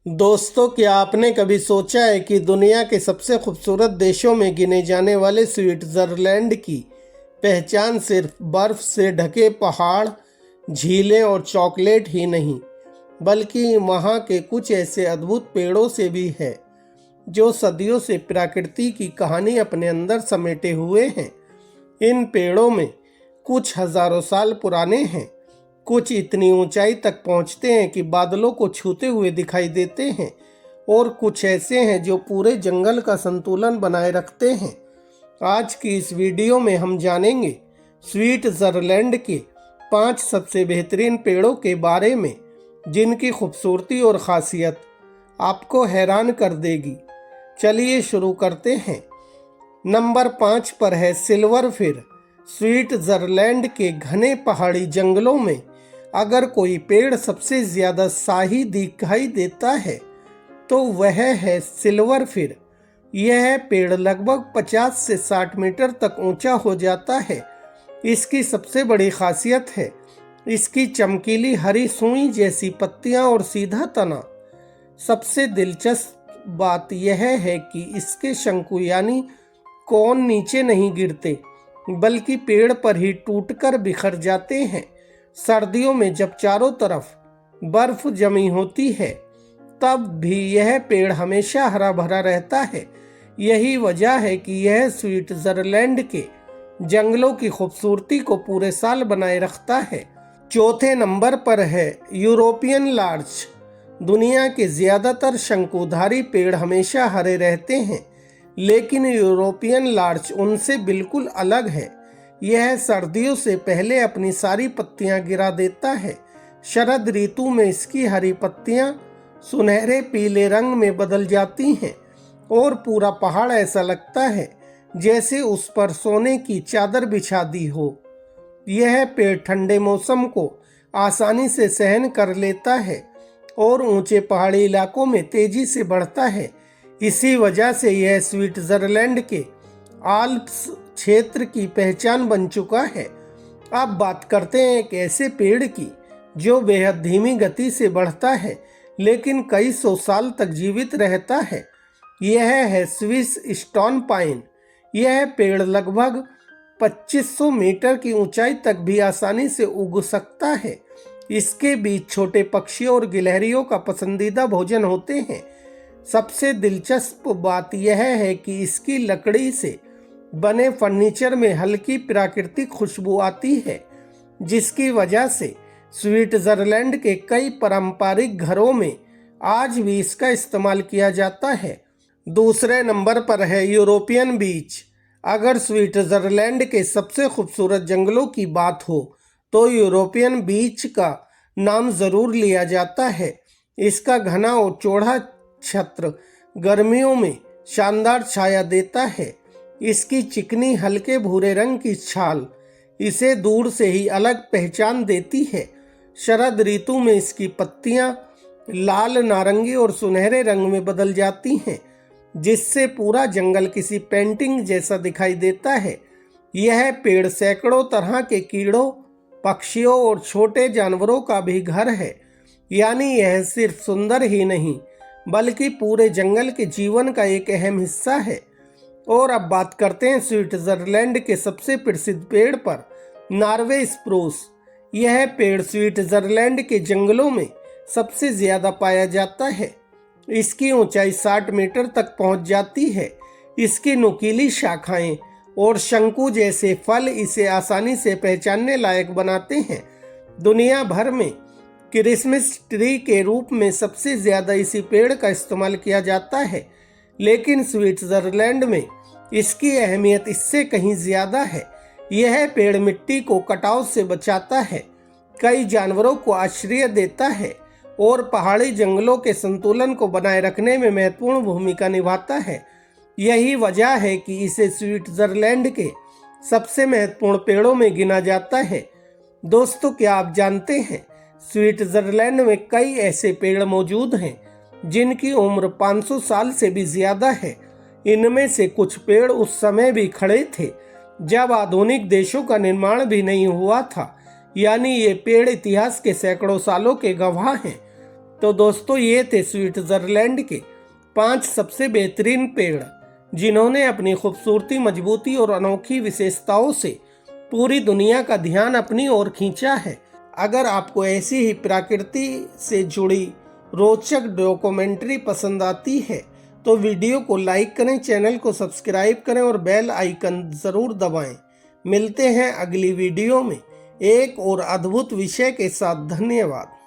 दोस्तों, क्या आपने कभी सोचा है कि दुनिया के सबसे खूबसूरत देशों में गिने जाने वाले स्विट्ज़रलैंड की पहचान सिर्फ बर्फ से ढके पहाड़, झीलें और चॉकलेट ही नहीं, बल्कि वहाँ के कुछ ऐसे अद्भुत पेड़ों से भी है जो सदियों से प्रकृति की कहानी अपने अंदर समेटे हुए हैं। इन पेड़ों में कुछ हजारों साल पुराने हैं, कुछ इतनी ऊंचाई तक पहुंचते हैं कि बादलों को छूते हुए दिखाई देते हैं, और कुछ ऐसे हैं जो पूरे जंगल का संतुलन बनाए रखते हैं। आज की इस वीडियो में हम जानेंगे स्विट्जरलैंड के 5 सबसे बेहतरीन पेड़ों के बारे में, जिनकी खूबसूरती और खासियत आपको हैरान कर देगी। चलिए शुरू करते हैं। नंबर 5 पर है सिल्वर फिर। स्विट्जरलैंड के घने पहाड़ी जंगलों में अगर कोई पेड़ सबसे ज्यादा शाही दिखाई देता है तो वह है सिल्वर फिर। यह पेड़ लगभग 50 से 60 मीटर तक ऊंचा हो जाता है। इसकी सबसे बड़ी खासियत है इसकी चमकीली हरी सुई जैसी पत्तियां और सीधा तना। सबसे दिलचस्प बात यह है कि इसके शंकु यानी कोन नीचे नहीं गिरते, बल्कि पेड़ पर ही टूटकर बिखर जाते हैं। सर्दियों में जब चारों तरफ बर्फ जमी होती है तब भी यह पेड़ हमेशा हरा भरा रहता है। यही वजह है कि यह स्विट्जरलैंड के जंगलों की खूबसूरती को पूरे साल बनाए रखता है। चौथे नंबर पर है यूरोपियन लार्च। दुनिया के ज्यादातर शंकुधारी पेड़ हमेशा हरे रहते हैं, लेकिन यूरोपियन लार्च उनसे बिल्कुल अलग है। यह सर्दियों से पहले अपनी सारी पत्तियां गिरा देता है। शरद ऋतु में इसकी हरी पत्तियां सुनहरे पीले रंग में बदल जाती हैं और पूरा पहाड़ ऐसा लगता है जैसे उस पर सोने की चादर बिछा दी हो। यह पेड़ ठंडे मौसम को आसानी से सहन कर लेता है और ऊंचे पहाड़ी इलाकों में तेजी से बढ़ता है। इसी वजह से यह स्विट्जरलैंड के आल्प्स क्षेत्र की पहचान बन चुका है। अब बात करते हैं एक ऐसे पेड़ की जो बेहद धीमी गति से बढ़ता है लेकिन कई सौ साल तक जीवित रहता है। यह है स्विस स्टोन पाइन। यह पेड़ लगभग 2500 मीटर की ऊंचाई तक भी आसानी से उग सकता है। इसके बीच छोटे पक्षियों और गिलहरियों का पसंदीदा भोजन होते हैं। सबसे दिलचस्प बात यह है कि इसकी लकड़ी से बने फर्नीचर में हल्की प्राकृतिक खुशबू आती है, जिसकी वजह से स्विट्जरलैंड के कई पारंपरिक घरों में आज भी इसका इस्तेमाल किया जाता है। दूसरे नंबर पर है यूरोपियन बीच। अगर स्विट्जरलैंड के सबसे खूबसूरत जंगलों की बात हो तो यूरोपियन बीच का नाम जरूर लिया जाता है। इसका घना और चौड़ा छत्र गर्मियों में शानदार छाया देता है। इसकी चिकनी हल्के भूरे रंग की छाल इसे दूर से ही अलग पहचान देती है। शरद ऋतु में इसकी पत्तियां लाल, नारंगी और सुनहरे रंग में बदल जाती हैं, जिससे पूरा जंगल किसी पेंटिंग जैसा दिखाई देता है। यह पेड़ सैकड़ों तरह के कीड़ों, पक्षियों और छोटे जानवरों का भी घर है। यानी यह सिर्फ सुंदर ही नहीं बल्कि पूरे जंगल के जीवन का एक अहम हिस्सा है। और अब बात करते हैं स्विट्जरलैंड के सबसे प्रसिद्ध पेड़ पर, नॉर्वे स्प्रूस। यह पेड़ स्विट्जरलैंड के जंगलों में सबसे ज्यादा पाया जाता है। इसकी ऊंचाई 60 मीटर तक पहुंच जाती है। इसकी नुकीली शाखाएं और शंकु जैसे फल इसे आसानी से पहचानने लायक बनाते हैं। दुनिया भर में क्रिसमस ट्री के रूप में सबसे ज्यादा इसी पेड़ का इस्तेमाल किया जाता है, लेकिन स्विट्जरलैंड में इसकी अहमियत इससे कहीं ज्यादा है। यह पेड़ मिट्टी को कटाव से बचाता है, कई जानवरों को आश्रय देता है और पहाड़ी जंगलों के संतुलन को बनाए रखने में महत्वपूर्ण भूमिका निभाता है। यही वजह है कि इसे स्विट्जरलैंड के सबसे महत्वपूर्ण पेड़ों में गिना जाता है। दोस्तों, क्या आप जानते हैं स्विट्जरलैंड में कई ऐसे पेड़ मौजूद हैं जिनकी उम्र 500 साल से भी ज्यादा है। इनमें से कुछ पेड़ उस समय भी खड़े थे जब आधुनिक देशों का निर्माण भी नहीं हुआ था। यानी ये पेड़ इतिहास के सैकड़ों सालों के गवाह हैं। तो दोस्तों ये थे स्विट्जरलैंड के 5 सबसे बेहतरीन पेड़ जिन्होंने अपनी खूबसूरती, मजबूती और अनोखी विशेषताओं से पूरी दुनिया का ध्यान अपनी ओर खींचा है। अगर आपको ऐसी ही प्रकृति से जुड़ी रोचक डॉक्यूमेंट्री पसंद आती है तो वीडियो को लाइक करें, चैनल को सब्सक्राइब करें और बेल आइकन ज़रूर दबाएं। मिलते हैं अगली वीडियो में एक और अद्भुत विषय के साथ। धन्यवाद।